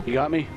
You got me?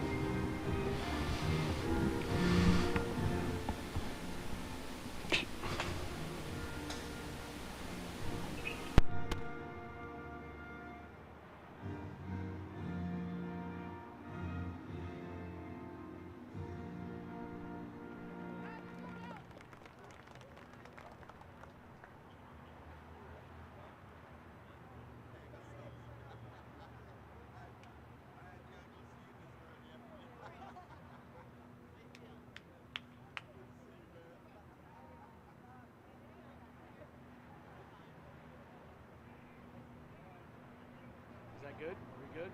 Is that good? Are we good?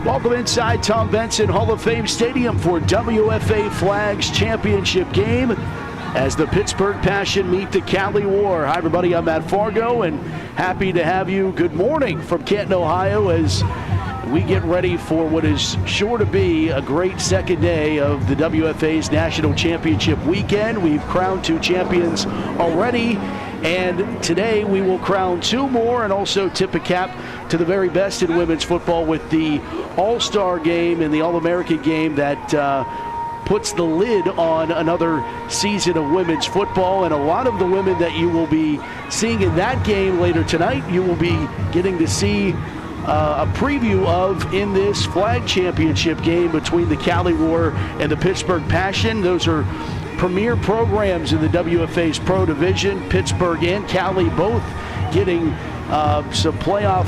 Welcome inside Tom Benson Hall of Fame Stadium for WFA Flags Championship game as the Pittsburgh Passion meet the Cali War. Hi everybody, I'm Matt Fargo and happy to have you. Good morning from Canton, Ohio, as we get ready for what is sure to be a great second day of the WFA's National Championship weekend. We've crowned 2 champions already, and today we will crown 2 more and also tip a cap to the very best in women's football with the All-Star game and the All-American game that puts the lid on another season of women's football. And a lot of the women that you will be seeing in that game later tonight, you will be getting to see a preview of in this flag championship game between the Cali War and the Pittsburgh Passion. Those are premier programs in the WFA's Pro Division. Pittsburgh and Cali both getting some playoff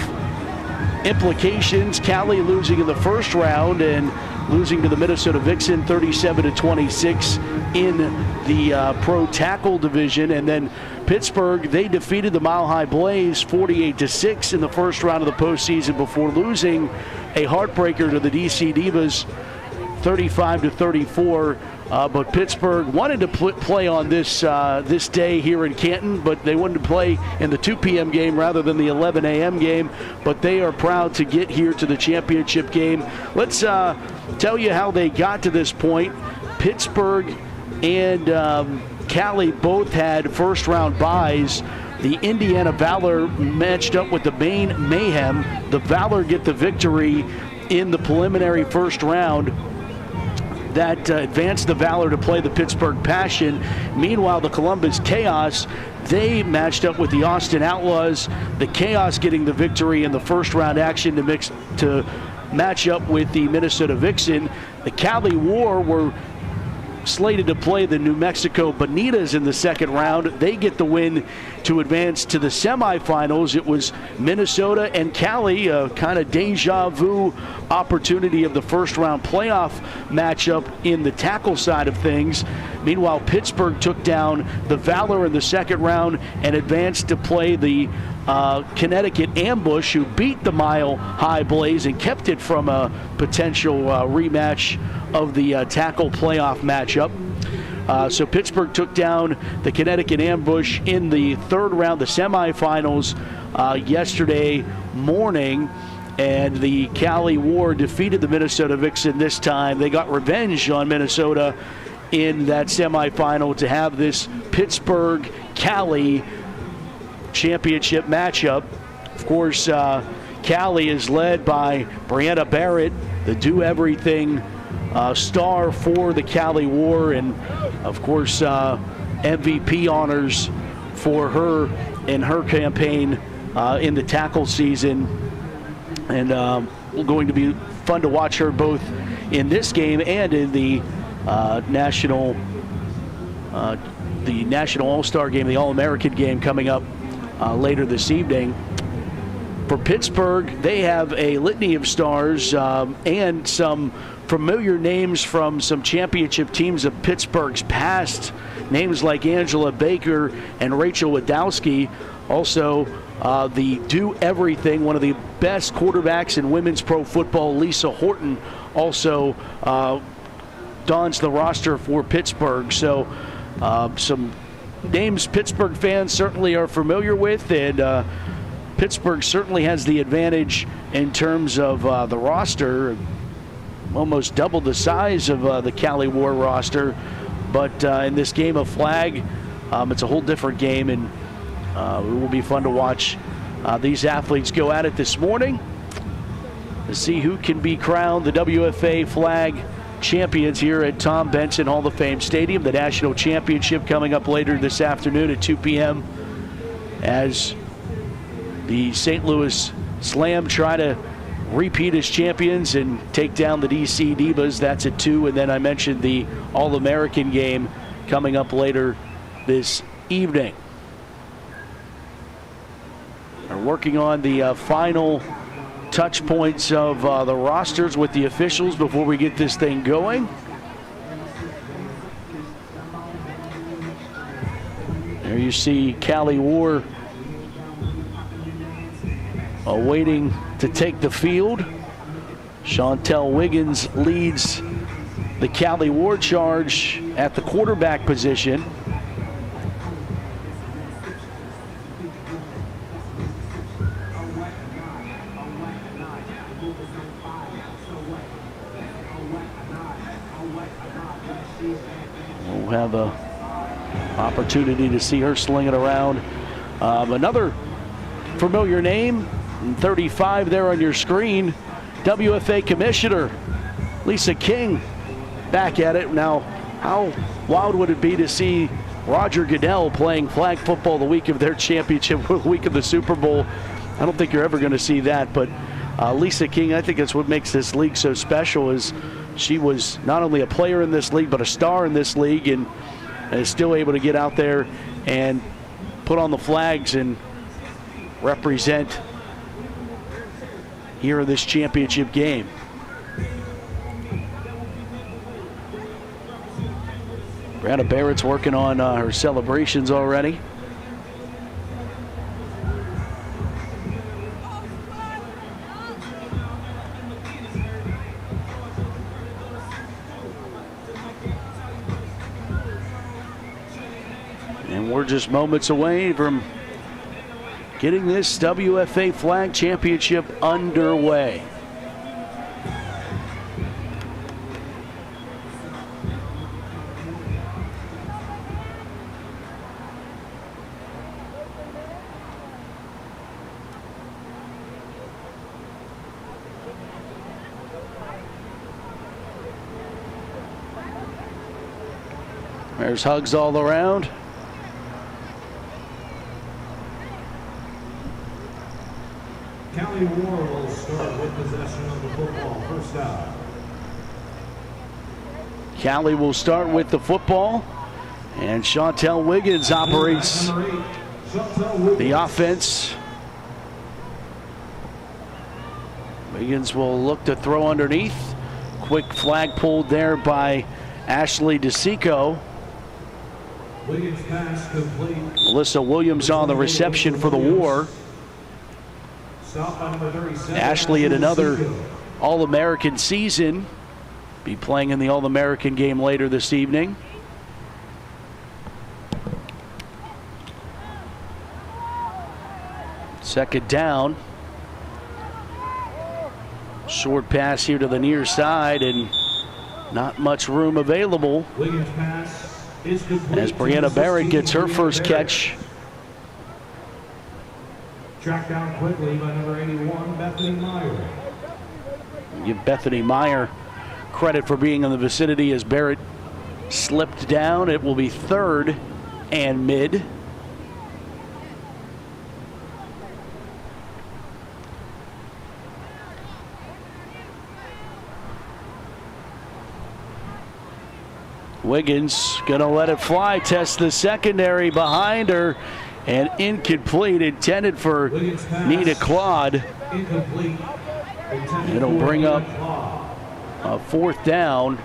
implications. Cali losing in the first round and losing to the Minnesota Vixen 37-26 in the Pro Tackle Division. And then Pittsburgh, they defeated the Mile High Blaze 48-6 in the first round of the postseason before losing a heartbreaker to the DC Divas 35-34. But Pittsburgh wanted to play on this day here in Canton, but they wanted to play in the 2 p.m. game rather than the 11 a.m. game. But they are proud to get here to the championship game. Let's tell you how they got to this point. Pittsburgh and Cali both had first-round byes. The Indiana Valor matched up with the Maine Mayhem. The Valor get the victory in the preliminary first round. That advanced the Valor to play the Pittsburgh Passion. Meanwhile, the Columbus Chaos, they matched up with the Austin Outlaws. The Chaos getting the victory in the first round action to match up with the Minnesota Vixen. The Cali War were slated to play the New Mexico Bonitas in the second round. They get the win to advance to the semifinals. It was Minnesota and Cali, a kind of deja vu opportunity of the first round playoff matchup in the tackle side of things. Meanwhile, Pittsburgh took down the Valor in the second round and advanced to play the Connecticut Ambush, who beat the Mile High Blaze and kept it from a potential rematch of the tackle playoff matchup. So Pittsburgh took down the Connecticut Ambush in the third round, the semifinals, yesterday morning. And the Cali War defeated the Minnesota Vixen this time. They got revenge on Minnesota in that semifinal to have this Pittsburgh-Cali championship matchup. Of course, Cali is led by Brianna Barrett, the do-everything star for the Cali War, and of course MVP honors for her in her campaign in the tackle season. And going to be fun to watch her both in this game and in the national All-Star game, the All-American game coming up later this evening. For Pittsburgh, they have a litany of stars and some familiar names from some championship teams of Pittsburgh's past. Names like Angela Baker and Rachel Wadowski. Also, the do-everything, one of the best quarterbacks in women's pro football, Lisa Horton, also dons the roster for Pittsburgh. So some names Pittsburgh fans certainly are familiar with, and Pittsburgh certainly has the advantage in terms of the roster, almost double the size of the Cali War roster. But in this game of flag, it's a whole different game, and it will be fun to watch these athletes go at it this morning to see who can be crowned the WFA flag champions here at Tom Benson Hall of Fame Stadium. The national championship coming up later this afternoon at 2 p.m. as the St. Louis Slam try to repeat as champions and take down the DC Divas. That's at 2. And then I mentioned the All-American game coming up later this evening. They're working on the final touch points of the rosters with the officials before we get this thing going. There you see Cali War waiting to take the field. Chantel Wiggins leads the Cali War charge at the quarterback position. We'll have an opportunity to see her sling it around. Another familiar name, 35 there on your screen, WFA Commissioner Lisa King back at it. Now, how wild would it be to see Roger Goodell playing flag football the week of their championship, the week of the Super Bowl? I don't think you're ever going to see that, but Lisa King, I think that's what makes this league so special, is she was not only a player in this league, but a star in this league, and is still able to get out there and put on the flags and represent here in this championship game. Brianna Barrett's working on her celebrations already. And we're just moments away from getting this WFA Flag Championship underway. There's hugs all around. Cali War will start with possession of the football. First down. Cali will start with the football, and Chantel Wiggins operates the offense. Wiggins will look to throw underneath. Quick flag pulled there by Ashley DeSico. Wiggins pass complete. Melissa Williams on the reception for the War. Ashley in another All-American season. Be playing in the All-American game later this evening. Second down. Short pass here to the near side, and not much room available as Brianna Barrett gets her first catch. Tracked down quickly by number 81, Bethany Meyer. Give Bethany Meyer credit for being in the vicinity as Barrett slipped down. It will be third and mid. Wiggins going to let it fly, test the secondary behind her, and incomplete, intended for Nina Claude. It'll bring up a 4th down.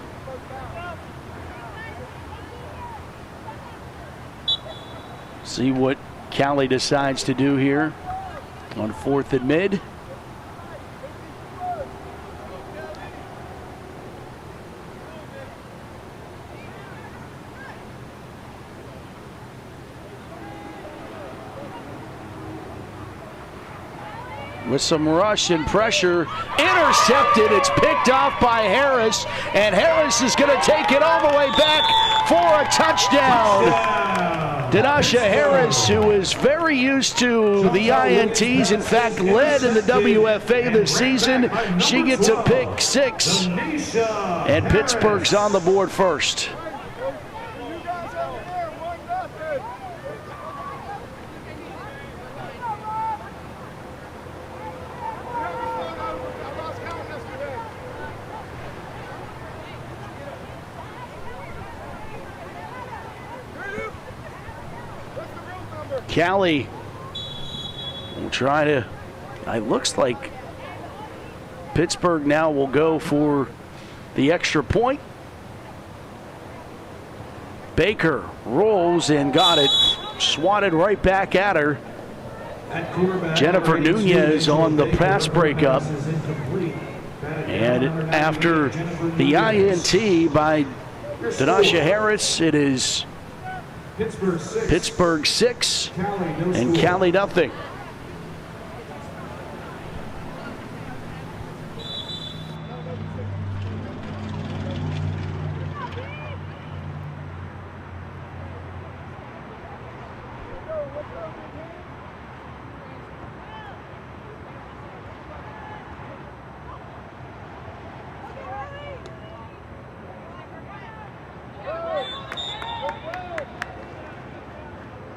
See what Cali decides to do here on 4th and mid. With some rush and pressure, intercepted. It's picked off by Harris, and Harris is going to take it all the way back for a touchdown. Danasha Harris, who is very used to the INTs, in fact led in the WFA this season, she gets a pick 6, and Pittsburgh's on the board first. Cali will try to, it looks like Pittsburgh now will go for the extra point. Baker rolls and got it, swatted right back at her. Jennifer Nunez on the pass breakup. And after the INT by Danasha Harris, it is Pittsburgh 6 and Cali nothing.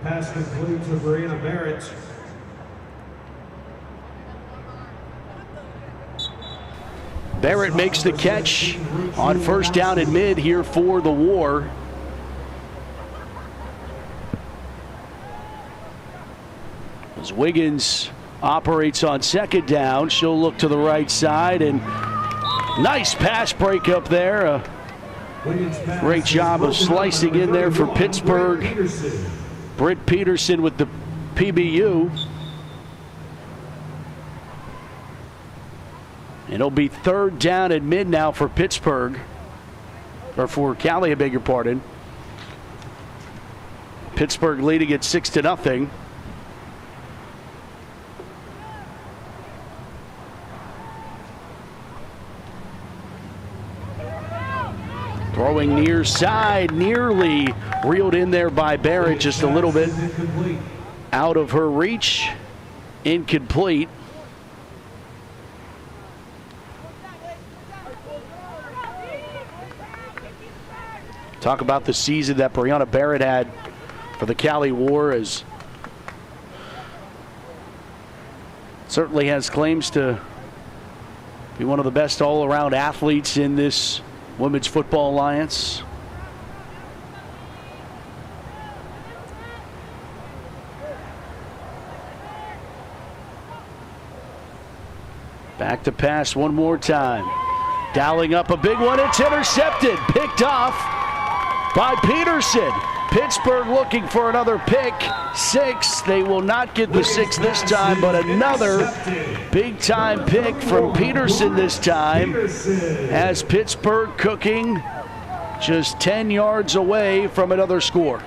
Pass complete to Brianna Barrett. Barrett makes the catch on 1st down and mid here for the War. As Wiggins operates on 2nd down, she'll look to the right side, and nice pass breakup there. Great job of slicing in there for Pittsburgh. Britt Peterson with the PBU. It'll be 3rd down and mid now for Pittsburgh. Or for Cali, I beg your pardon. Pittsburgh leading at 6-0. Throwing near side, nearly reeled in there by Barrett, just a little bit out of her reach. Incomplete. Talk about the season that Brianna Barrett had for the Cali War, as certainly has claims to be one of the best all-around athletes in this Women's Football Alliance. Back to pass one more time. Dialing up a big one. It's intercepted. Picked off by Peterson. Pittsburgh looking for another pick 6. They will not get the 6 this time, but another big-time pick from Peterson this time, has Pittsburgh cooking just 10 yards away from another score.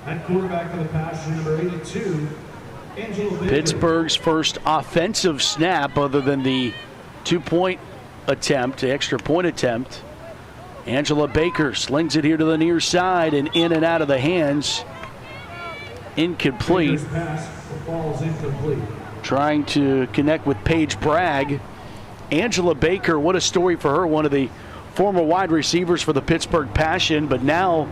At quarterback for the pass, number 82, Angela Baker. Pittsburgh's first offensive snap other than the 2-point attempt, the extra point attempt. Angela Baker slings it here to the near side and in and out of the hands. Incomplete. Pass falls incomplete. Trying to connect with Paige Bragg. Angela Baker, what a story for her. One of the former wide receivers for the Pittsburgh Passion, but now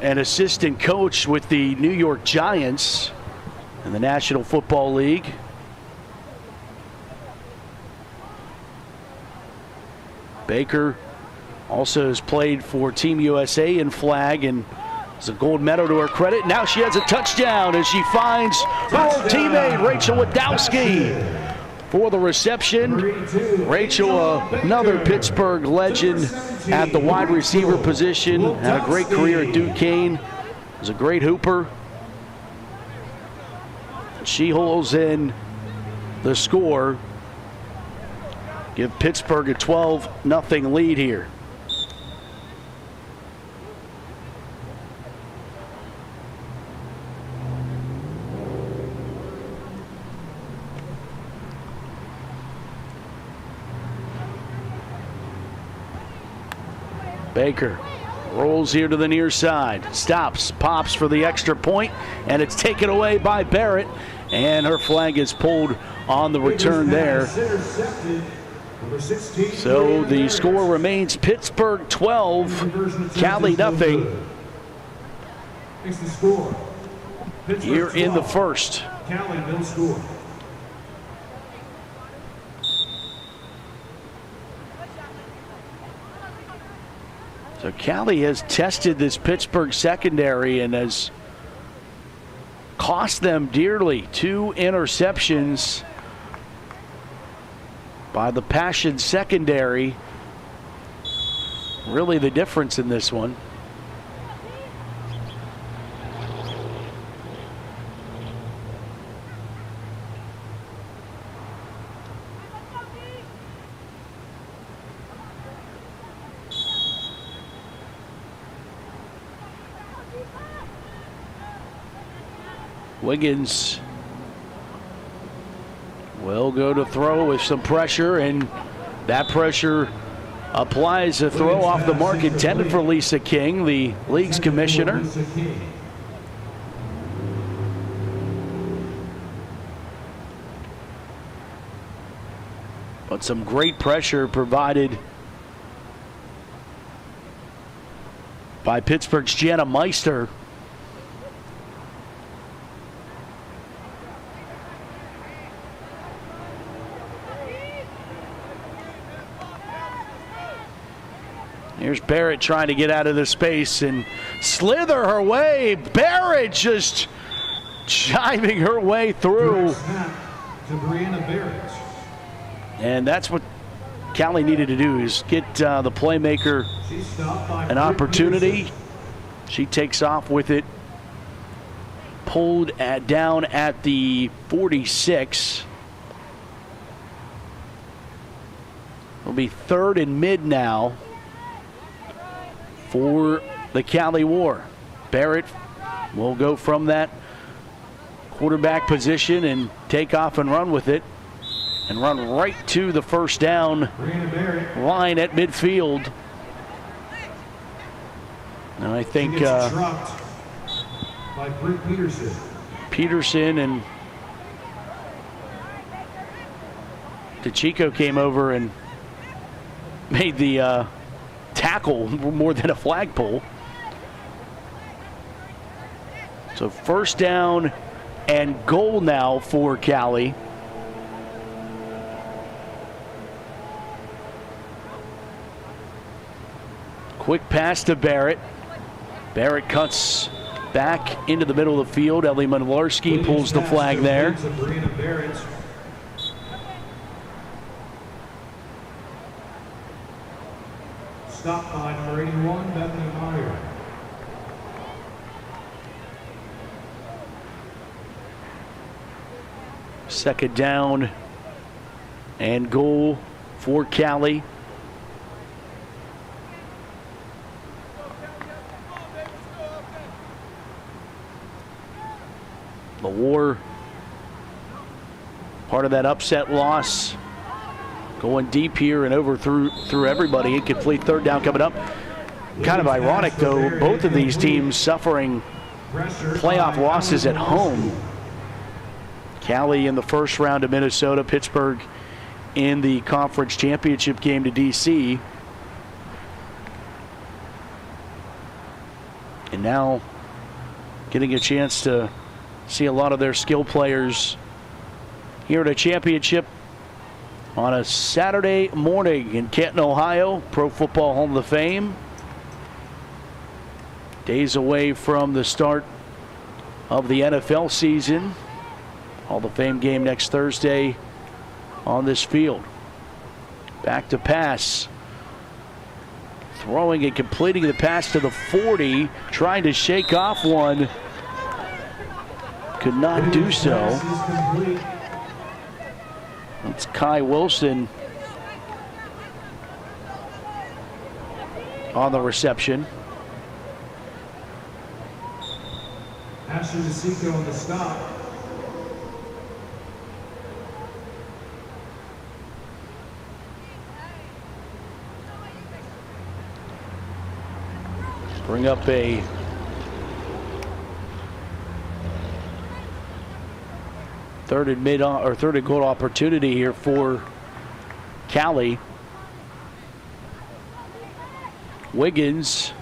an assistant coach with the New York Giants in the National Football League. Baker also has played for Team USA in flag and has a gold medal to her credit. Now she has a touchdown as she finds her old teammate Rachel Wadowski for the reception. Rachel, another Pittsburgh legend at the wide receiver position, had a great career at Duquesne, was a great hooper. She holds in the score, give Pittsburgh a 12-0 lead here. Baker rolls here to the near side, stops, pops for the extra point, and it's taken away by Barrett, and her flag is pulled on the return there. So the score remains Pittsburgh 12, Cali nothing. Here in the first. Cali no score. So Cali has tested this Pittsburgh secondary and has cost them dearly. 2 interceptions by the Passion secondary. Really the difference in this one. Wiggins will go to throw with some pressure, and that pressure applies a throw off the mark intended for Lisa King, the league's commissioner. But some great pressure provided by Pittsburgh's Jana Meister. Here's Barrett trying to get out of the space and slither her way. Barrett just jiving her way through. And that's what Cali needed to do, is get the playmaker an opportunity. She takes off with it. Pulled down at the 46. It'll be 3rd and mid now for the Cali War. Barrett will go from that quarterback position and take off and run with it and run right to the first down line at midfield. And I think Peterson and DeChico came over and made the tackle more than a flagpole. So first down and goal now for Cali. Quick pass to Barrett. Barrett cuts back into the middle of the field. Ellie Manlarski pulls the flag there. Stopped by number 81, Bethany Meyer. Second down and goal for Cali. The War, part of that upset loss. Going deep here and over through everybody. Incomplete third down coming up. Kind of ironic, though, both of these teams suffering playoff losses at home. Cali in the first round of Minnesota, Pittsburgh in the conference championship game to DC. now getting a chance to see a lot of their skill players here at a championship on a Saturday morning in Canton, Ohio. Pro Football Hall of Fame. Days away from the start of the NFL season. Hall of Fame game next Thursday on this field. Back to pass. Throwing and completing the pass to the 40. Trying to shake off one. Could not do so. It's Kai Wilson on the reception. Ashley DeSico on the stop. Bring up a third and goal opportunity here for Cali. Wiggins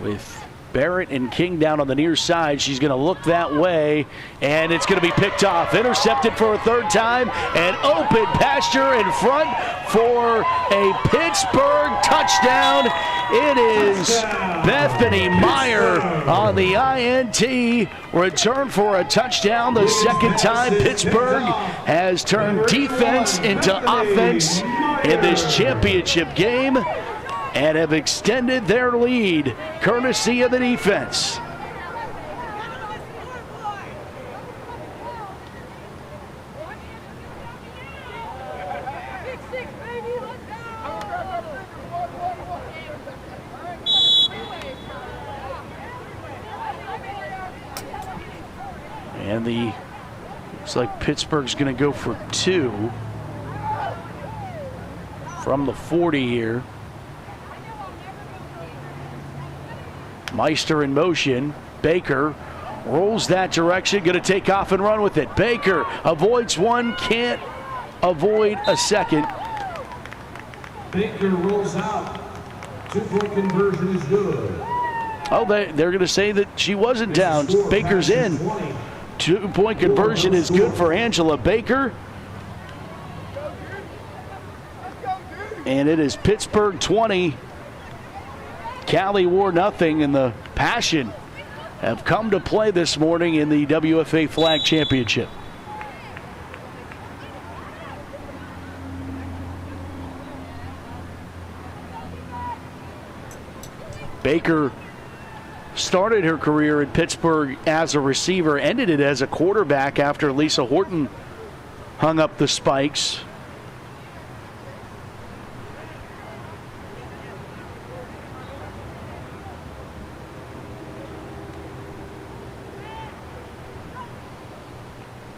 with Barrett and King down on the near side. She's going to look that way, and it's going to be picked off. Intercepted for a third time, and open pasture in front for a Pittsburgh touchdown. It is Bethany Meyer on the INT. Return for a touchdown. The second time Pittsburgh has turned defense into offense in this championship game and have extended their lead courtesy of the defense. And looks like Pittsburgh's going to go for 2 from the 40 here. Meister in motion. Baker rolls that direction, going to take off and run with it. Baker avoids one, can't avoid a second. Baker rolls out. 2-point conversion is good. Oh, they're going to say that she wasn't down. Baker's in. 2-point conversion is good for Angela Baker. And it is Pittsburgh 20. Cali War nothing, and the Passion have come to play this morning in the WFA Flag Championship. Baker started her career in Pittsburgh as a receiver, ended it as a quarterback after Lisa Horton hung up the spikes.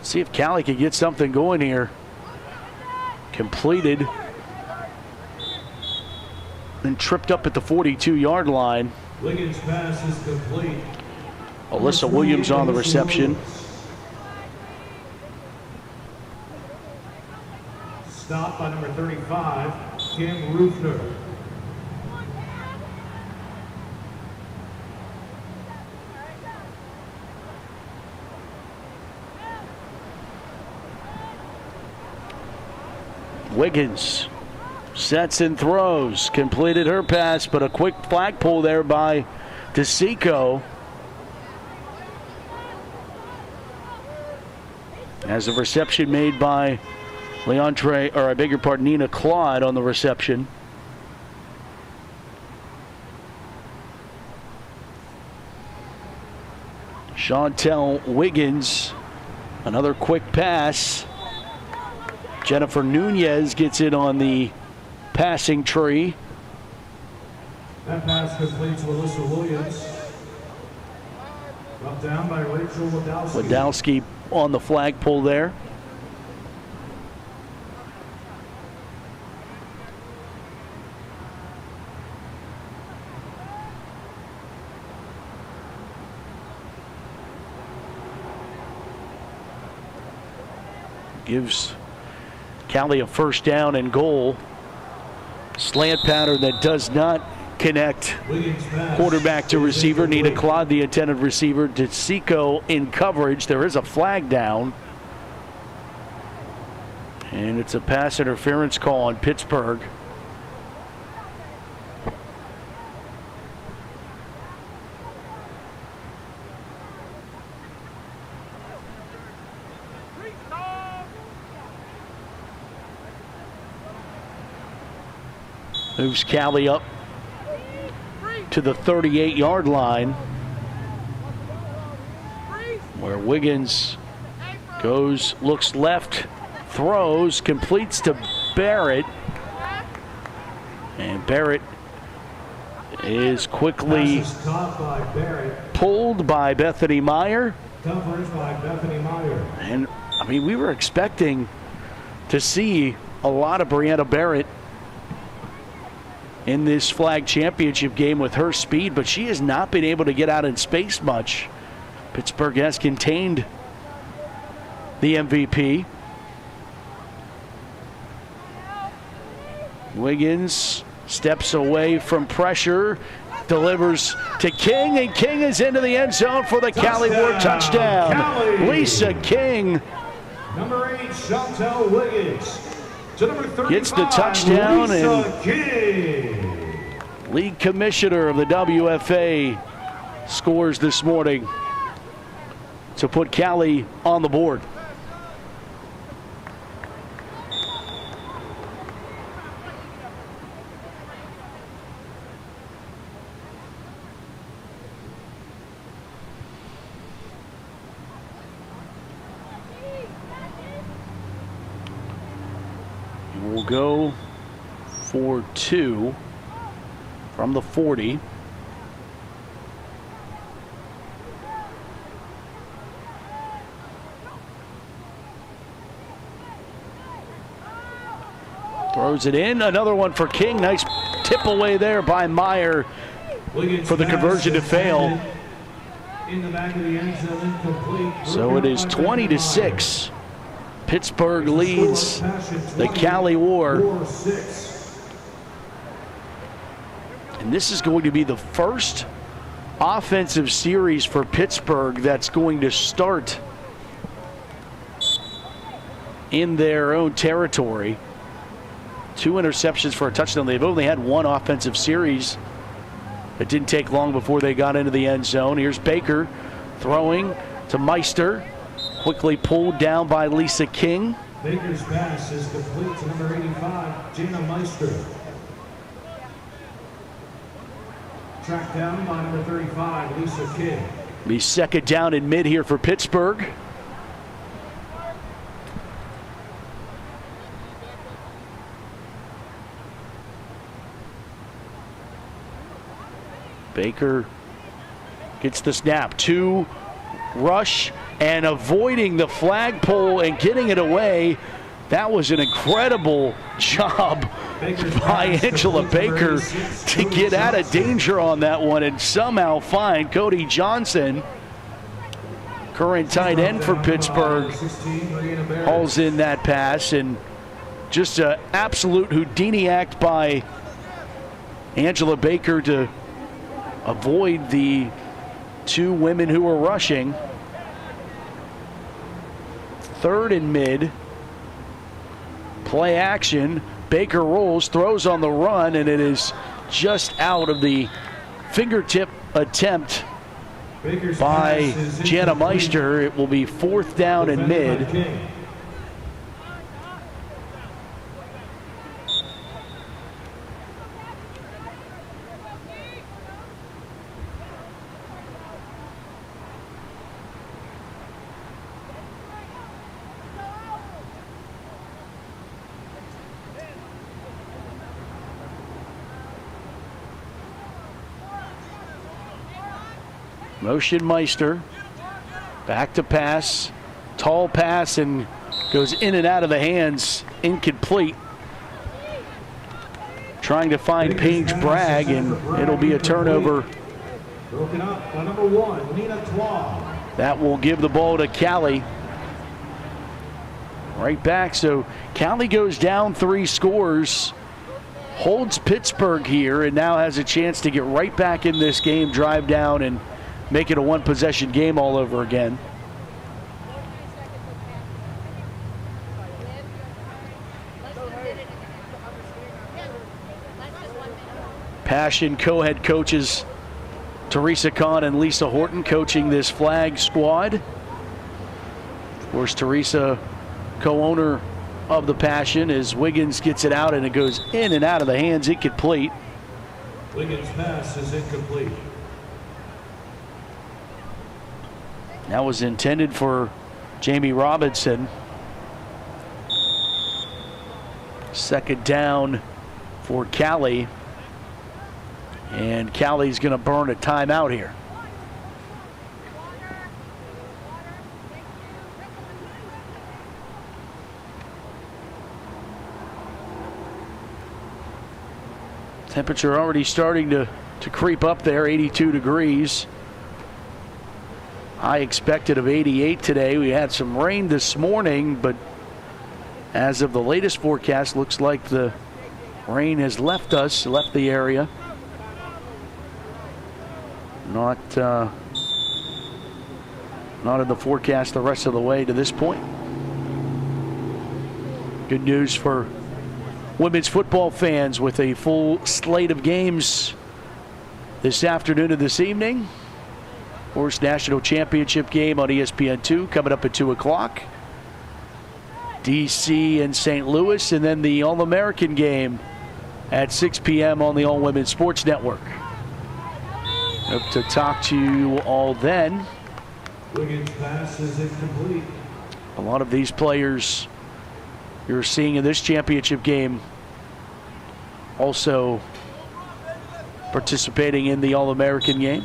See if Cali can get something going here. Completed. Then tripped up at the 42-yard line. Wiggins' pass is complete. Alyssa Williams on the reception. Stop by number 35, Kim Rufner. Wiggins sets and throws. Completed her pass, but a quick flag pull there by DeSico. As a reception made by Nina Claude on the reception. Chantel Wiggins, another quick pass. Jennifer Nunez gets it on the passing tree. That pass complete to Alyssa Williams. Brought down by Rachel Wadowski. Wadowski on the flagpole there. Gives Cali a first down and goal. Slant pattern that does not connect. Wiggins pass. Quarterback to receiver. Nina Claude, the intended receiver. DeSico in coverage. There is a flag down. And it's a pass interference call on Pittsburgh. Moves Cali up to the 38-yard line, where Wiggins goes, looks left, throws, completes to Barrett. And Barrett is quickly pulled by Bethany Meyer. And, I mean, we were expecting to see a lot of Brianna Barrett in this flag championship game with her speed, but she has not been able to get out in space much. Pittsburgh has contained the MVP. Wiggins steps away from pressure, delivers to King, and King is into the end zone for the Cali War touchdown. Cali. Lisa King Number 8, Chantel Wiggins. To number 35, gets the touchdown, Lisa and King. league commissioner of the WFA scores this morning to put Cali on the board. We'll go for 2 from the 40. Throws it in. Another one for King. Nice tip away there by Meyer for the conversion to fail. In the back of the end zone, complete. So it is 20-6. Pittsburgh leads the Cali War. And this is going to be the first offensive series for Pittsburgh that's going to start in their own territory. 2 interceptions for a touchdown. They've only had 1 offensive series. It didn't take long before they got into the end zone. Here's Baker throwing to Meister. Quickly pulled down by Lisa King. Baker's pass is complete to number 85, Jana Meister. Tracked down by number 35, Lisa King. Be second down in mid here for Pittsburgh. Baker gets the snap. 2 rush and avoiding the flagpole and getting it away. That was an incredible job by Angela Baker to get out of danger on that one and somehow find Cody Johnson, current tight end for Pittsburgh, hauls in that pass. And just an absolute Houdini act by Angela Baker to avoid the 2 women who were rushing. 3rd and mid. Play action. Baker rolls, throws on the run, and it is just out of the fingertip attempt by Jana Meister. It will be 4th down and mid. Motion Meister, back to pass, tall pass, and goes in and out of the hands, incomplete. Trying to find Paige Bragg, and it'll be a turnover. Broken up by number 1, Nina Claude. That will give the ball to Cali. Right back, so Cali goes down 3 scores holds Pittsburgh here and now has a chance to get right back in this game, drive down, and make it a one-possession game all over again. Passion co-head coaches Teresa Kahn and Lisa Horton coaching this flag squad. Of course, Teresa, co-owner of the Passion, as Wiggins gets it out and it goes in and out of the hands, incomplete. Wiggins' pass is incomplete. That was intended for Jamie Robinson. Second down for Cali. And Cali's going to burn a timeout here. Temperature already starting to creep up there, 82 degrees. High expected of 88 today. We had some rain this morning, but as of the latest forecast, looks like the rain has left the area. Not in the forecast the rest of the way to this point. Good news for women's football fans with a full slate of games this afternoon and this evening. Of course, national championship game on ESPN2 coming up at 2 o'clock. DC and St. Louis, and then the All-American game at 6 p.m. on the All-Women Sports Network. Hope to talk to you all then. Wiggins' pass is incomplete. A lot of these players you're seeing in this championship game also participating in the All-American game.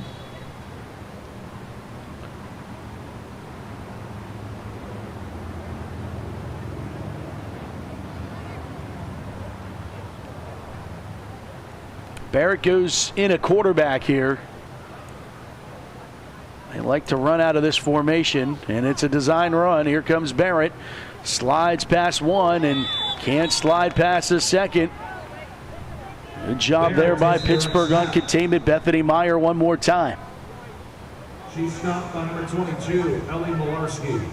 Barrett goes in a quarterback here. They like to run out of this formation, and it's a design run. Here comes Barrett. Slides past one and can't slide past the second. Good job there by Pittsburgh on containment. Bethany Meyer one more time. She's stopped by number 22, Ellie Malarski.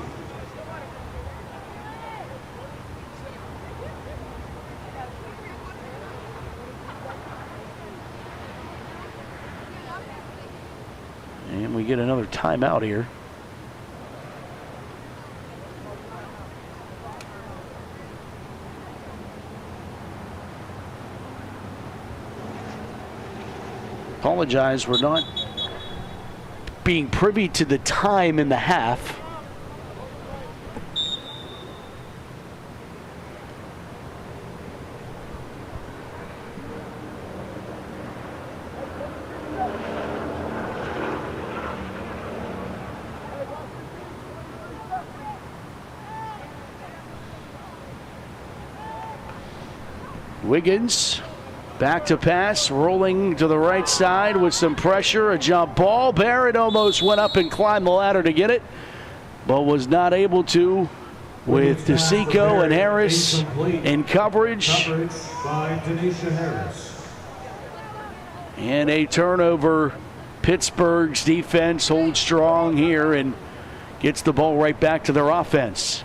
And we get another timeout here. Apologize, we're not being privy to the time in the half. Wiggins back to pass, rolling to the right side with some pressure, a jump ball. Barrett almost went up and climbed the ladder to get it, but was not able to with DeSico and Harris in coverage. Coverage by Denisha Harris. And a turnover. Pittsburgh's defense holds strong here and gets the ball right back to their offense.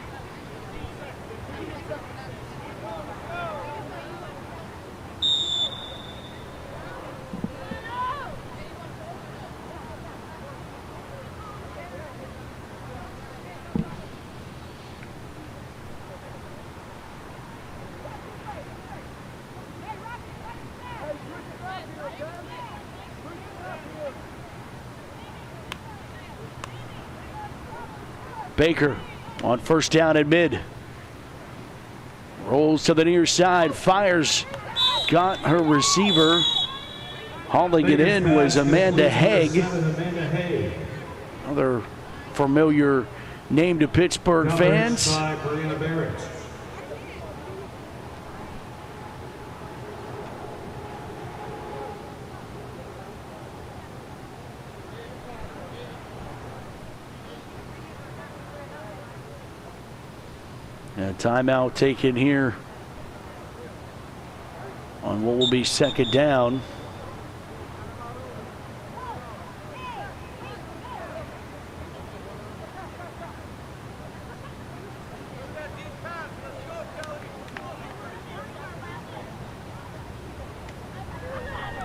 Baker on first down at mid. Rolls to the near side, fires, got her receiver. Hauling it in was Amanda Haig. Another familiar name to Pittsburgh fans. A timeout taken here on And what will be second down?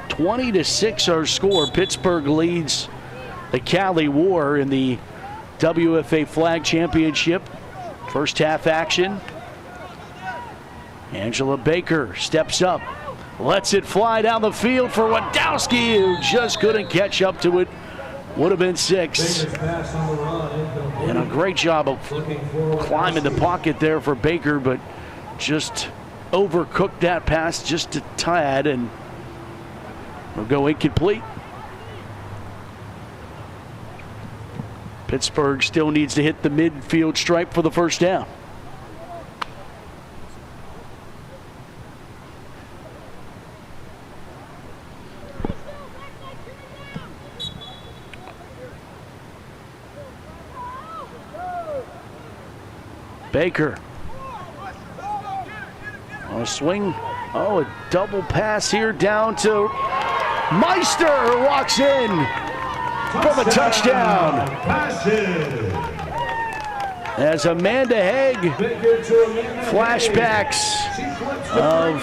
(20-6) our score. Pittsburgh leads the Cali War in the WFA Flag Championship. First half action. Angela Baker steps up, lets it fly down the field for Wadowski, who just couldn't catch up to it. Would have been 6. And a great job of climbing the pocket there for Baker, but just overcooked that pass just a tad, and will go incomplete. Pittsburgh still needs to hit the midfield stripe for the first down. Baker on a swing. Oh, a double pass here down to Meister, who walks in from a touchdown. As Amanda Haig, flashbacks of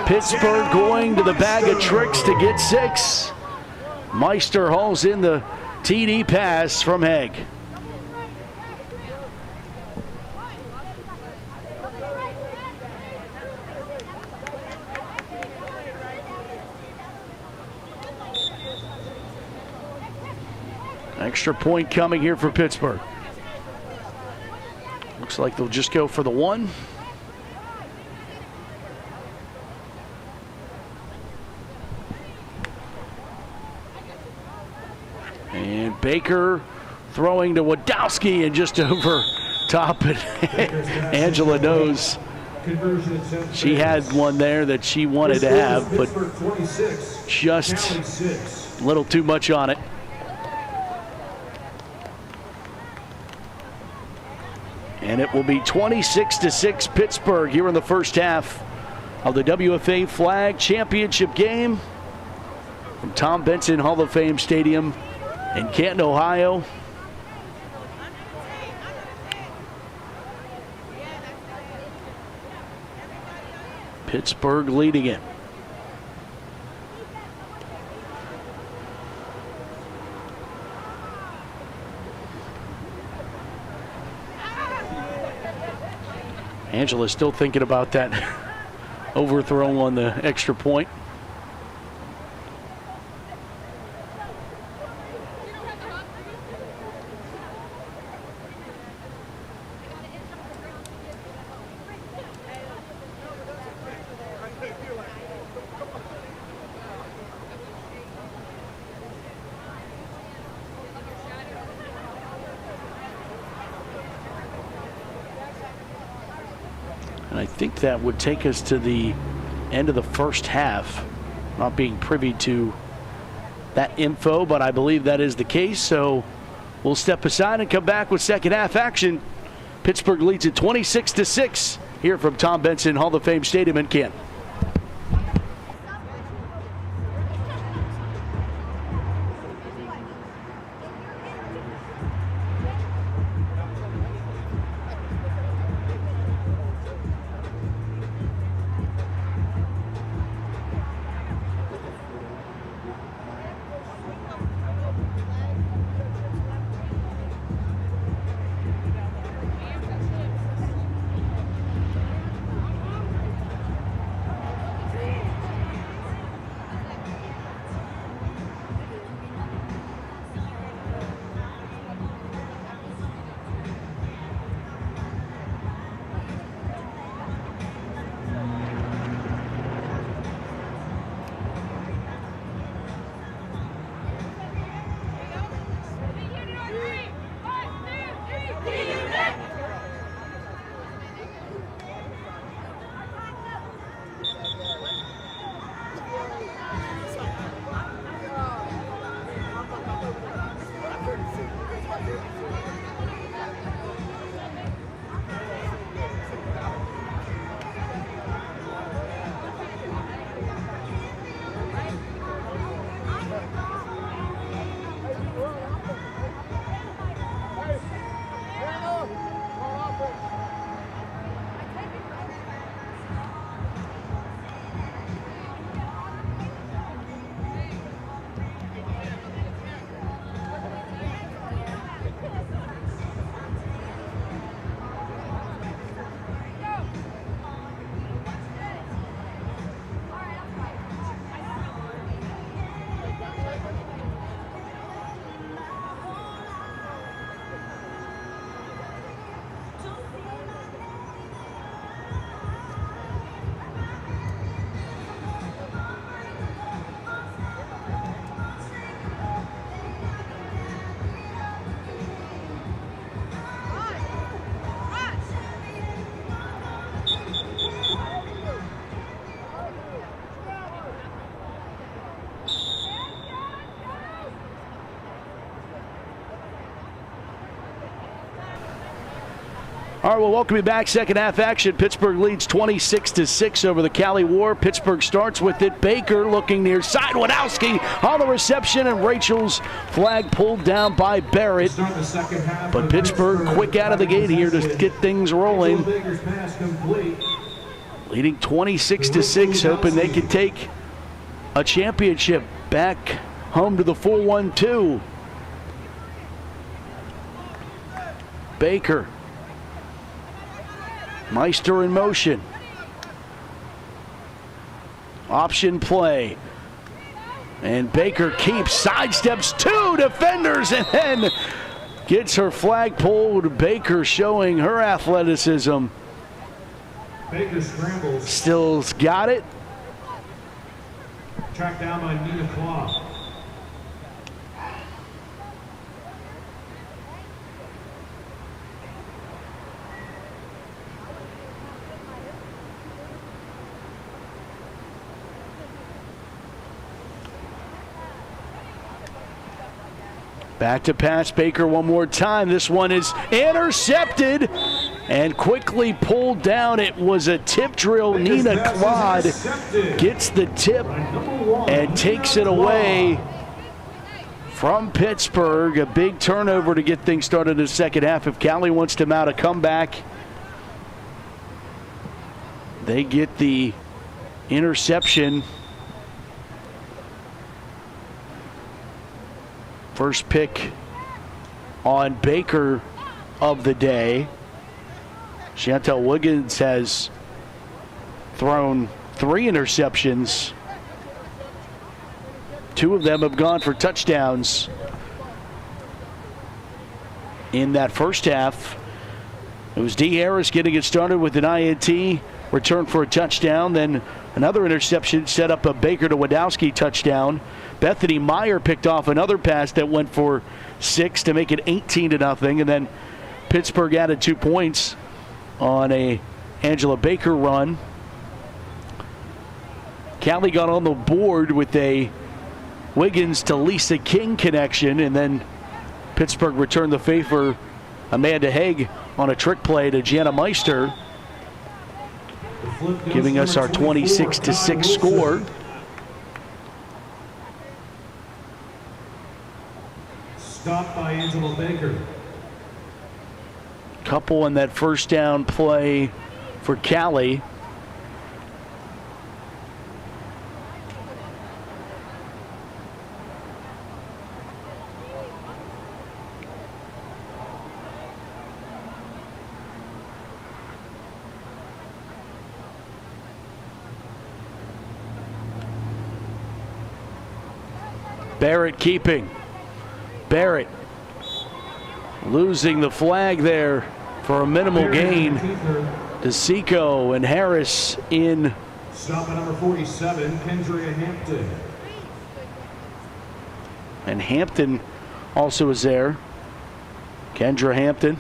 Pittsburgh going to the bag of tricks to get 6. Meister hauls in the TD pass from Haig. Extra point coming here for Pittsburgh. Looks like they'll just go for the 1. And Baker throwing to Wadowski and just over top it. Angela knows she had one there that she wanted to have, but just a little too much on it. And it will be 26-6 Pittsburgh here in the first half of the WFA Flag Championship game from Tom Benson Hall of Fame Stadium in Canton, Ohio. Pittsburgh leading it. Angela's still thinking about that overthrow on the extra point. And I think that would take us to the end of the first half. Not being privy to that info, but I believe that is the case. So we'll step aside and come back with second half action. Pittsburgh leads at 26-6 here from Tom Benson Hall of Fame Stadium in Canton. All right, well, welcome you back. Second half action. Pittsburgh leads 26-6 over the Cali War. Pittsburgh starts with it. Baker looking near side. Wadowski on the reception, and Rachel's flag pulled down by Barrett. But Pittsburgh quick out of the gate here to get things rolling. Leading 26-6, hoping they can take a championship back home to the 4-1-2. Baker. Meister in motion. Option play. And Baker keeps, sidesteps two defenders, and then gets her flag pulled. Baker showing her athleticism. Baker scrambles. Still's got it. Tracked down by Nina Claw. Back to pass Baker one more time. This one is intercepted and quickly pulled down. It was a tip drill. Nina Claude gets the tip and takes it away from Pittsburgh. A big turnover to get things started in the second half. If Cali wants to mount a comeback, they get the interception. First pick on Baker of the day. Chantel Wiggins has thrown 3 interceptions. 2 of them have gone for touchdowns in that first half. It was D. Harris getting it started with an INT, return for a touchdown, then another interception set up a Baker to Wadowski touchdown. Bethany Meyer picked off another pass that went for 6 to make it 18-0, and then Pittsburgh added 2 points on a Angela Baker run. Cali got on the board with a Wiggins to Lisa King connection, and then Pittsburgh returned the favor. Amanda Haig on a trick play to Jana Meister, giving us our 26-6 score. Stopped by Angela Baker. Couple in that first down play for Cali. Barrett keeping. Barrett losing the flag there for a minimal gain. DeSico and Harris in. Stop at number 47, Kendria Hampton. And Hampton also is there. Kendra Hampton.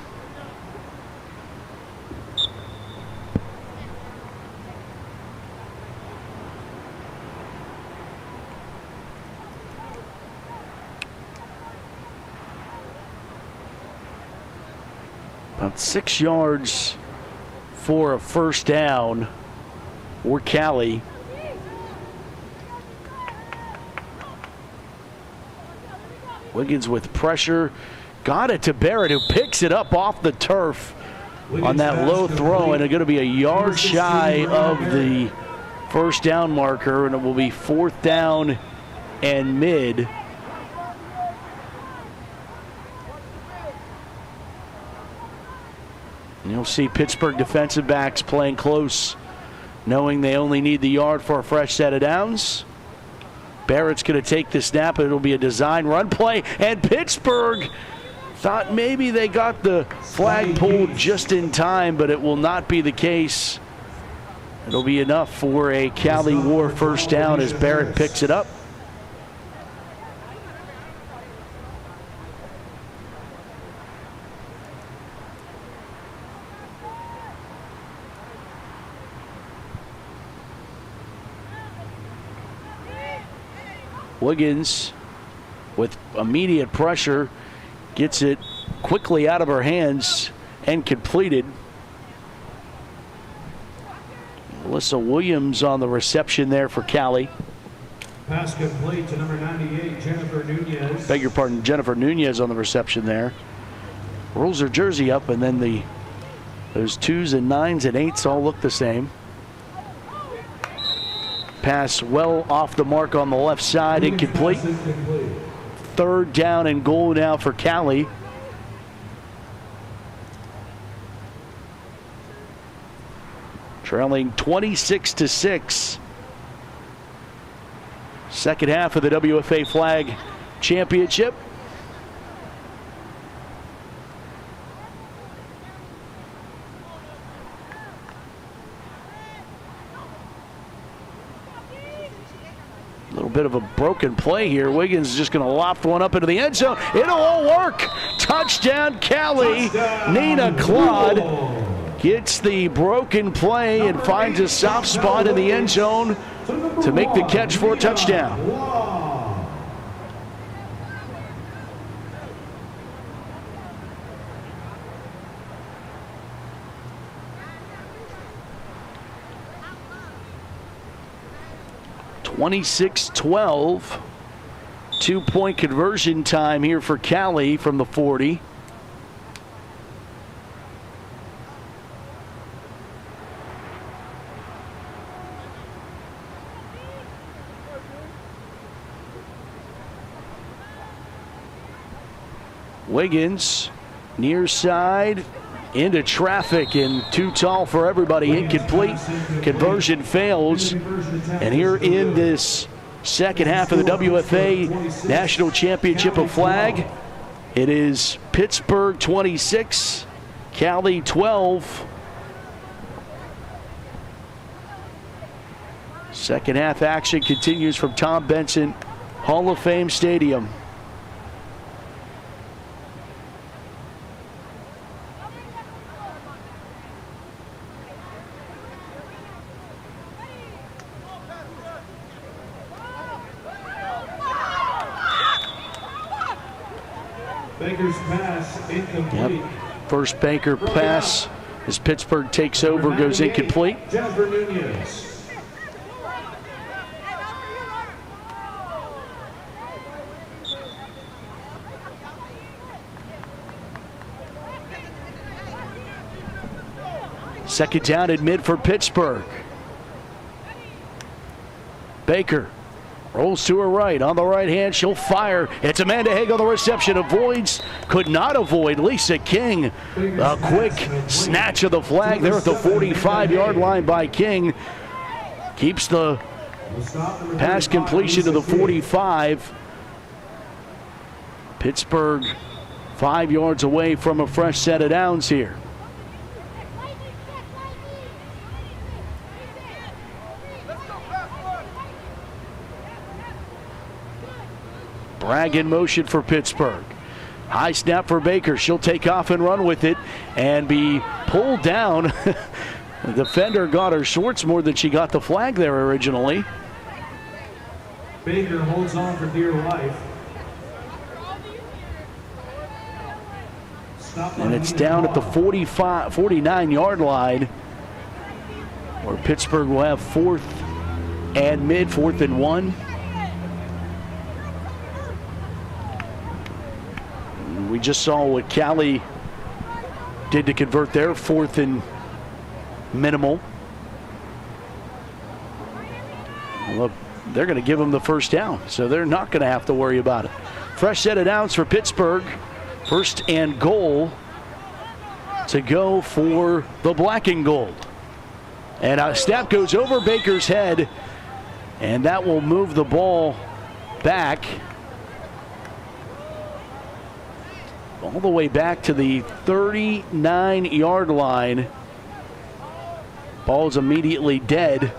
About 6 yards for a first down for Cali. Wiggins with pressure. Got it to Barrett, who picks it up off the turf on that low throw, and it's going to be a yard shy of the first down marker, and it will be 4th down and mid. And you'll see Pittsburgh defensive backs playing close, knowing they only need the yard for a fresh set of downs. Barrett's going to take the snap, and it'll be a design run play, and Pittsburgh thought maybe they got the flag pulled just in time, but it will not be the case. It'll be enough for a Cali War first down as Barrett picks it up. Wiggins with immediate pressure gets it quickly out of her hands and completed. Alyssa Williams on the reception there for Cali. Pass complete to number 98, Jennifer Nunez. Beg your pardon, Jennifer Nunez on the reception there. Rolls her jersey up, and then those 2s and 9s and 8s all look the same. Pass well off the mark on the left side, incomplete. Third down and goal now for Cali. Trailing 26-6. Second half of the WFA Flag Championship. A little bit of a broken play here. Wiggins is just going to loft one up into the end zone. It'll all work. Touchdown, Cali. Nina Claude gets the broken play and finds a soft spot in the end zone to make the catch for a touchdown. (26-12). 2-point conversion time here for Cali from the 40. Wiggins, near side, into traffic, and too tall for everybody. Incomplete. Conversion fails. And here in this second half of the WFA National Championship of Flag, it is Pittsburgh 26, Cali 12. Second half action continues from Tom Benson Hall of Fame Stadium. Baker's pass incomplete. Yep. First Baker pass as Pittsburgh takes over goes incomplete. Jennifer Nunez. Second down and mid for Pittsburgh. Baker rolls to her right. On the right hand, she'll fire. It's Amanda Haig on the reception. Avoids, could not avoid Lisa King. A quick snatch of the flag there at the 45-yard line by King. Keeps the pass completion to the 45. Pittsburgh 5 yards away from a fresh set of downs here. Bragg in motion for Pittsburgh. High snap for Baker. She'll take off and run with it and be pulled down. The defender got her shorts more than she got the flag there originally. Baker holds on for dear life. And it's down at the 49-yard line, where Pittsburgh will have fourth and mid, 4th and 1. We just saw what Cali did to convert their 4th and minimal. Well, they're going to give them the first down, so they're not going to have to worry about it. Fresh set of downs for Pittsburgh. First and goal to go for the black and gold. And a snap goes over Baker's head, and that will move the ball back all the way back to the 39-yard line. Ball is immediately dead.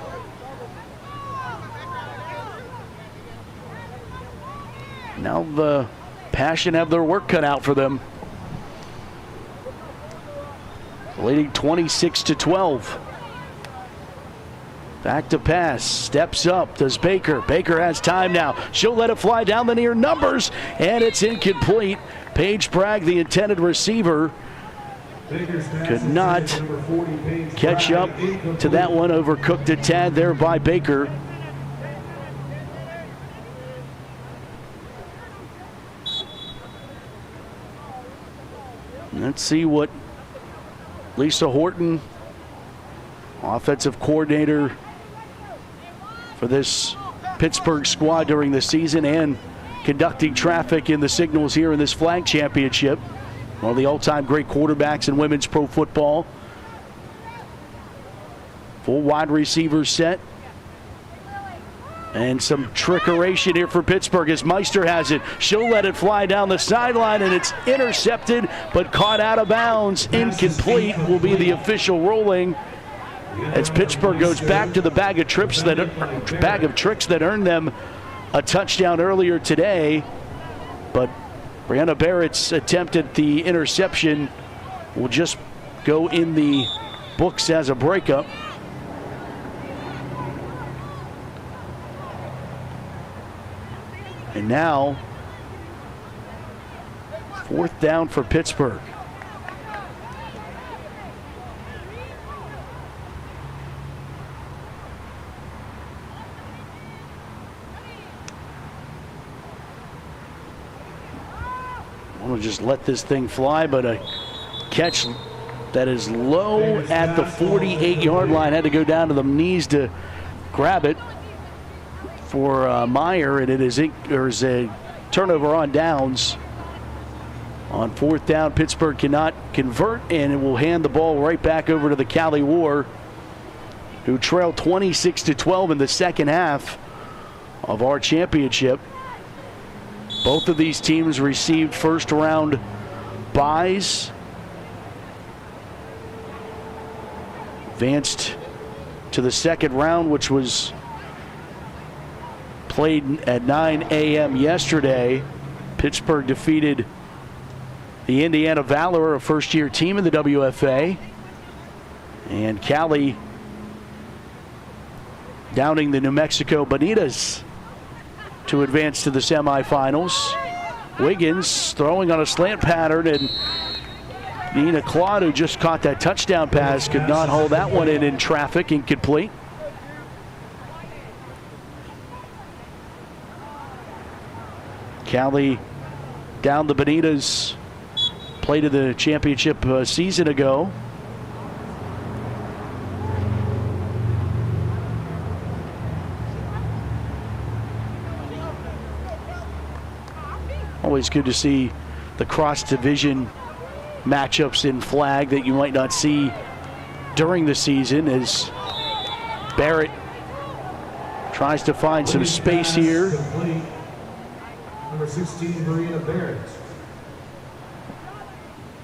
Now the Passion have their work cut out for them. Leading 26-12. Back to pass, steps up, does Baker. Baker has time now. She'll let it fly down the near numbers, and it's incomplete. Paige Bragg, the intended receiver, could not catch up to that one. Overcooked a tad there by Baker. Let's see what Lisa Horton, offensive coordinator for this Pittsburgh squad during the season and conducting traffic in the signals here in this flag championship. One of the all-time great quarterbacks in women's pro football. Full wide receiver set. And some trickeration here for Pittsburgh as Meister has it. She'll let it fly down the sideline, and it's intercepted, but caught out of bounds. Incomplete will be the official ruling as Pittsburgh goes back to the bag of tricks that earned them a touchdown earlier today. But Brianna Barrett's attempt at the interception will just go in the books as a breakup. And now, 4th down for Pittsburgh. I want to just let this thing fly, but a catch that is low at the 48-yard line. Had to go down to the knees to grab it for Meyer, and there's a turnover on downs. On 4th down, Pittsburgh cannot convert, and it will hand the ball right back over to the Cali War, who trailed 26-12 in the second half of our championship. Both of these teams received first-round byes. Advanced to the second round, which was played at 9 a.m. yesterday. Pittsburgh defeated the Indiana Valor, a first-year team in the WFA. And Cali downing the New Mexico Bonitas to advance to the semifinals. Wiggins throwing on a slant pattern, and Nina Claude, who just caught that touchdown pass, could not hold that one in traffic, incomplete. Cali down the Bonitas, played in the championship a season ago. Always good to see the cross-division matchups in flag that you might not see during the season, as Barrett tries to find some space here. Number 16, Marina Barrett.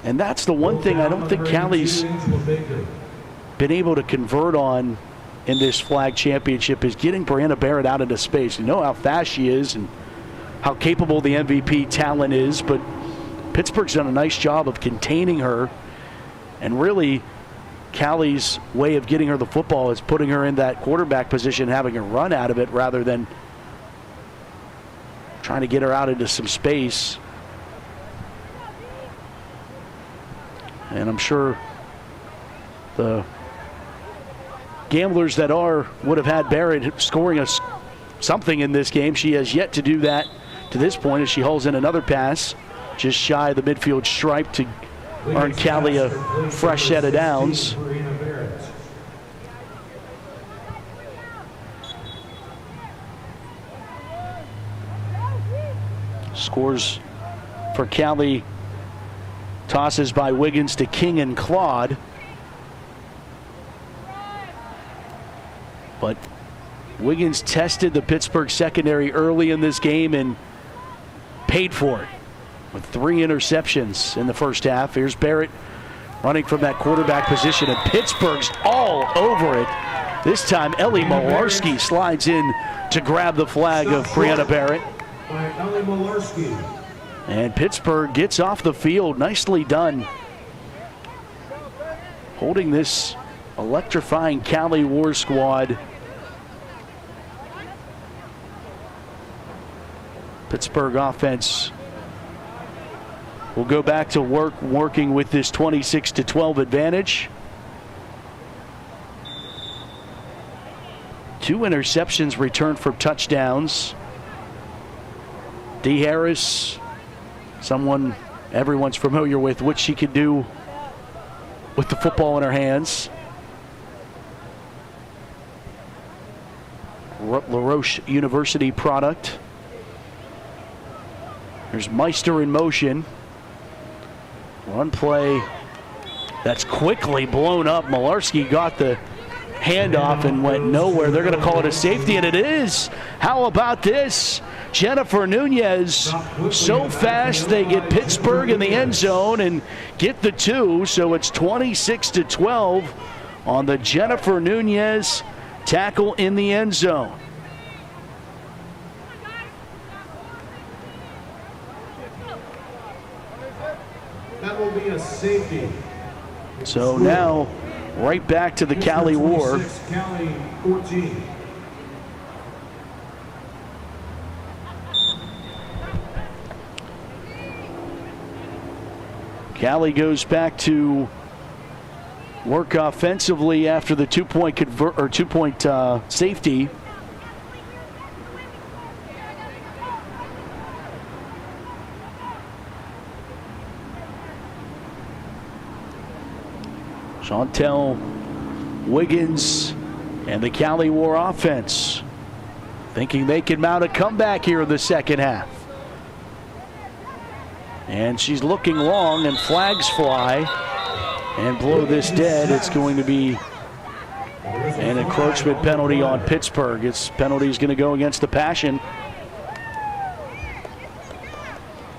And that's the one thing I don't think Cali's been able to convert on in this flag championship, is getting Brianna Barrett out into space. You know how fast she is and how capable the MVP talent is, but Pittsburgh's done a nice job of containing her, and really Cali's way of getting her the football is putting her in that quarterback position, having her run out of it rather than trying to get her out into some space. And I'm sure the gamblers that would have had Barrett scoring something in this game. She has yet to do that to this point, as she hauls in another pass just shy of the midfield stripe to earn Cali a fresh set of downs. Scores for Cali, tosses by Wiggins to King and Claude. But Wiggins tested the Pittsburgh secondary early in this game and paid for it with 3 interceptions in the first half. Here's Barrett running from that quarterback position, and Pittsburgh's all over it. This time Ellie Malarski slides in to grab the flag of Brianna Barrett. And Pittsburgh gets off the field. Nicely done, holding this electrifying Cali War squad. Pittsburgh offense will go back to working with this 26-12 advantage. 2 interceptions returned for touchdowns. Dee Harris, someone everyone's familiar with, what she can do with the football in her hands. LaRoche University product. There's Meister in motion. Run play that's quickly blown up. Malarski got the handoff and went nowhere. They're going to call it a safety, and it is. How about this? Jennifer Nunez, so fast they get Pittsburgh in the end zone and get the 2, so it's 26-12 on the Jennifer Nunez tackle in the end zone. That will be a safety. So now, right back to the Cali War. Cali 14. Cali goes back to work offensively after the two-point safety. Chantel Wiggins and the Cali War offense thinking they can mount a comeback here in the second half. And she's looking long, and flags fly and blow this dead. It's going to be an encroachment penalty on Pittsburgh. This penalty is going to go against the Passion.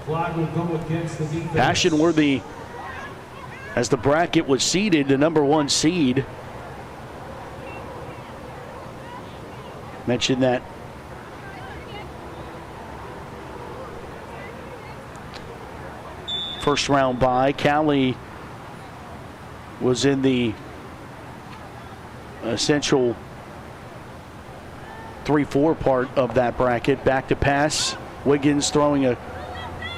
Flag will go against the defense. Passion were as the bracket was seeded, the #1 seed. Mentioned that first round bye. Cali was in the essential 3-4 part of that bracket. Back to pass. Wiggins throwing a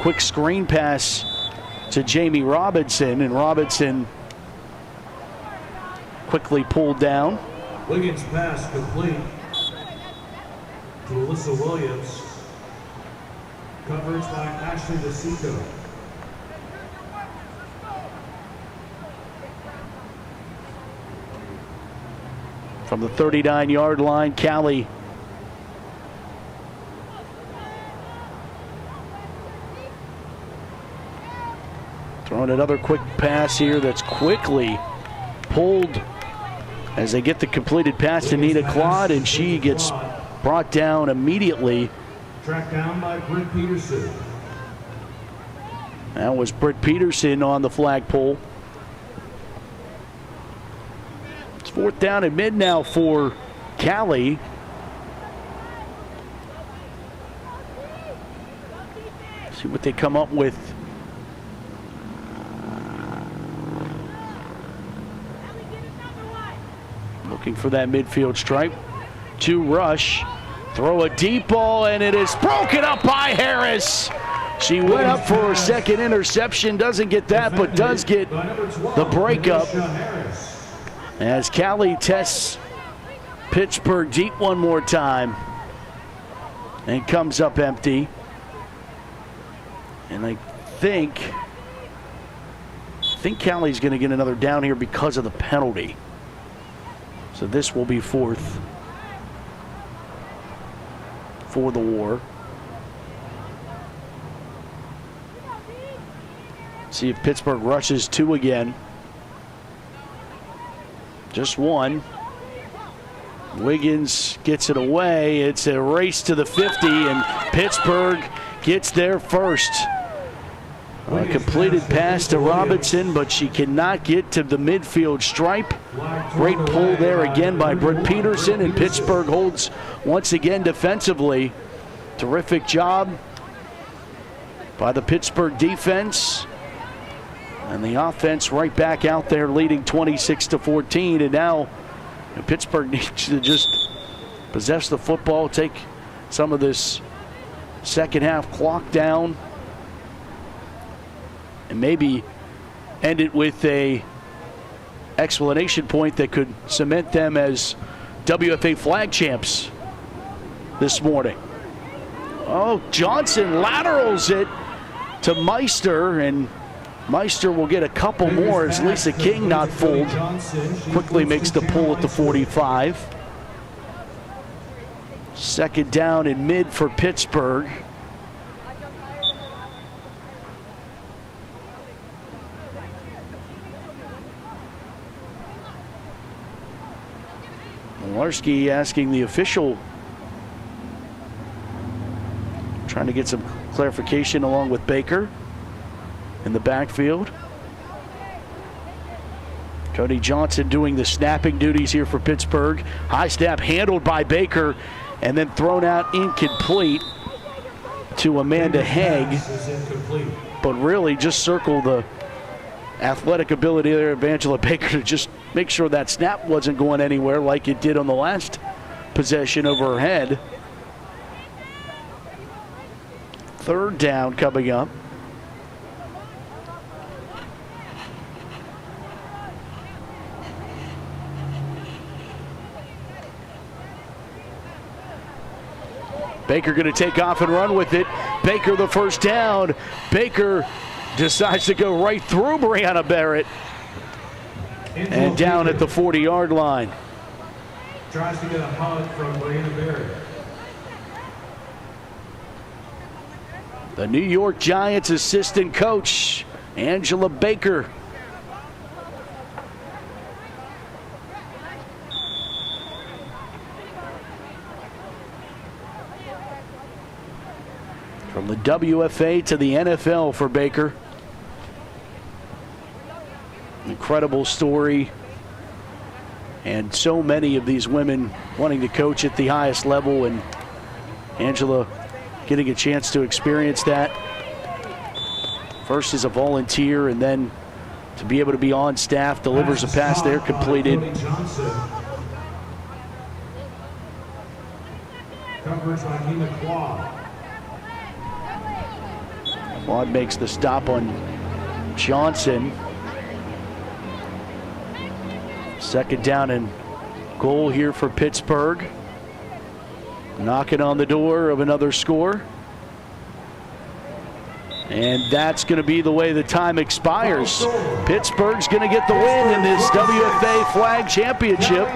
quick screen pass to Jamie Robinson, and Robinson quickly pulled down. Wiggins pass complete to Alyssa Williams. Coverage by Ashley DeCicco. From the 39-yard line, Cali throwing another quick pass here that's quickly pulled as they get the completed pass to Nina Claude, and she gets brought down immediately. Tracked down by Britt Peterson. That was Britt Peterson on the flagpole. It's 4th down and mid now for Cali. See what they come up with. Looking for that midfield stripe. 2 rush. Throw a deep ball, and it is broken up by Harris. She went up for her second interception. Doesn't get that, but does get the breakup. As Cali tests Pittsburgh deep one more time. And comes up empty. And I think Cali's going to get another down here because of the penalty. So this will be 4th for the War. See if Pittsburgh rushes 2 again. Just 1. Wiggins gets it away. It's a race to the 50, and Pittsburgh gets there first. A completed pass to Robinson, but she cannot get to the midfield stripe. Great pull there again by Britt Peterson, and Pittsburgh holds once again defensively. Terrific job by the Pittsburgh defense. And the offense right back out there leading 26-14. And now Pittsburgh needs to just possess the football, take some of this second half clock down. and maybe end it with a explanation point that could cement them as WFA flag champs this morning. Oh, Johnson laterals it to Meister, and Meister will get a couple more as Lisa King, not fooled, quickly makes the pull at the 45. Second down and mid for Pittsburgh. Larski asking the official, trying to get some clarification along with Baker in the backfield. Cody Johnson doing the snapping duties here for Pittsburgh. High snap handled by Baker and then thrown out incomplete to Amanda Haig. But really just circle the athletic ability there of Angela Baker to just make sure that snap wasn't going anywhere like it did on the last possession over her head. Third down coming up. Baker going to take off and run with it. Baker the first down. Baker decides to go right through Brianna Barrett and down at the 40-yard line. Tries to get a hug from Brianna Barrett. The New York Giants assistant coach, Angela Baker. From the WFA to the NFL for Baker. Incredible story. And so many of these women wanting to coach at the highest level, and Angela getting a chance to experience that. First as a volunteer, and then to be able to be on staff, delivers a pass there, completed. Coverage by Nina Quad. Quad makes the stop on Johnson. Second down and goal here for Pittsburgh. Knocking on the door of another score. And that's going to be the way the time expires. Pittsburgh's going to get the win in this WFA Flag Championship.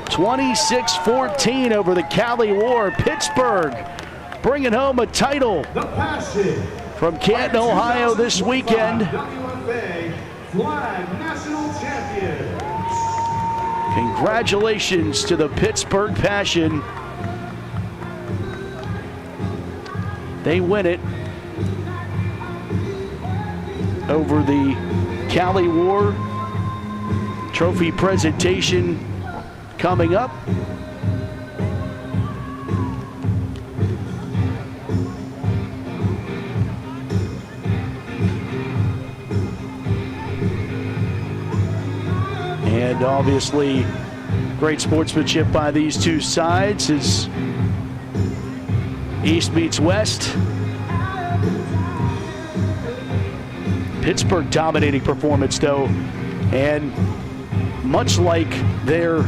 26-14 over the Cali War. Pittsburgh bringing home a title from Canton, Ohio this weekend. WFA Flag National Champions. Congratulations to the Pittsburgh Passion. They win it over the Cali War. Trophy presentation coming up. And obviously, great sportsmanship by these two sides as East meets West. Pittsburgh dominating performance though, and much like their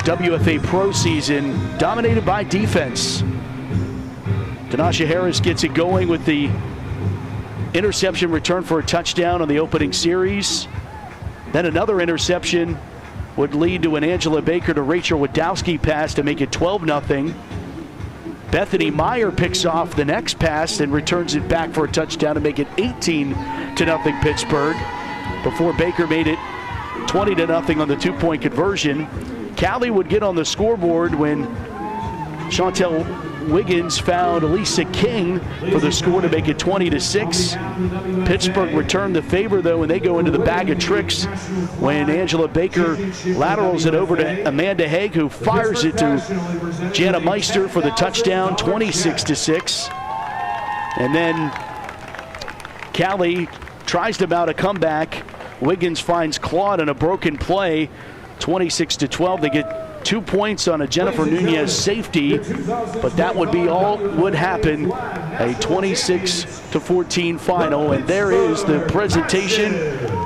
WFA Pro season, dominated by defense. Danasha Harris gets it going with the interception return for a touchdown on the opening series. Then another interception would lead to an Angela Baker to Rachel Wadowski pass to make it 12-0. Bethany Meyer picks off the next pass and returns it back for a touchdown to make it 18-0 Pittsburgh, before Baker made it 20-0 on the two-point conversion. Cali would get on the scoreboard when Chantel Wiggins found Lisa King for the score to make it 20-6. Pittsburgh returned the favor though, and they go into the bag of tricks when Angela Baker laterals it over to Amanda Haig, who fires it to Jana Meister for the touchdown, 26-6. And then Cali tries to mount a comeback. Wiggins finds Claude on a broken play, 26-12. They get 2 points on a Jennifer Nunez safety, but that would be all would happen. A 26-14 final, and there is the presentation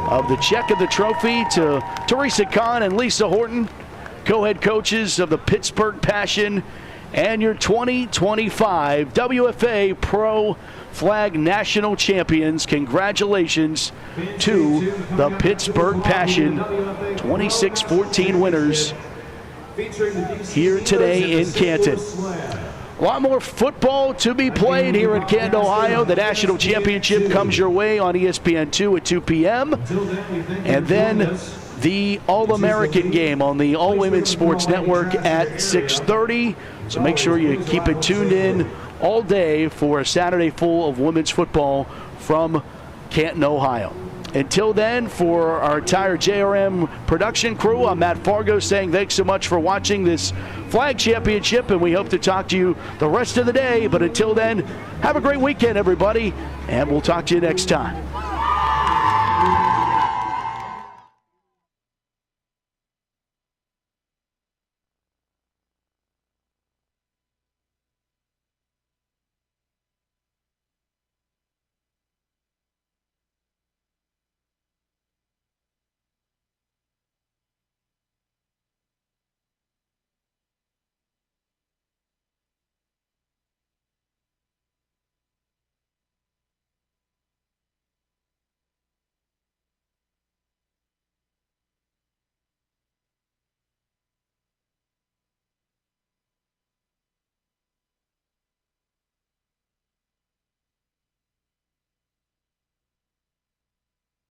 of the check of the trophy to Teresa Kahn and Lisa Horton, co-head coaches of the Pittsburgh Passion, and your 2025 WFA Pro Flag National Champions. Congratulations to the Pittsburgh Passion, 26-14 winners here today in Canton. A lot more football to be played here in Canton, Ohio. The National Championship comes your way on ESPN2 at 2 p.m. And then the All-American game on the All-Women Sports Network at 6:30. So make sure you keep it tuned in all day for a Saturday full of women's football from Canton, Ohio. Until then, for our entire JRM production crew, I'm Matt Fargo saying thanks so much for watching this flag championship, and we hope to talk to you the rest of the day. But until then, have a great weekend, everybody, and we'll talk to you next time.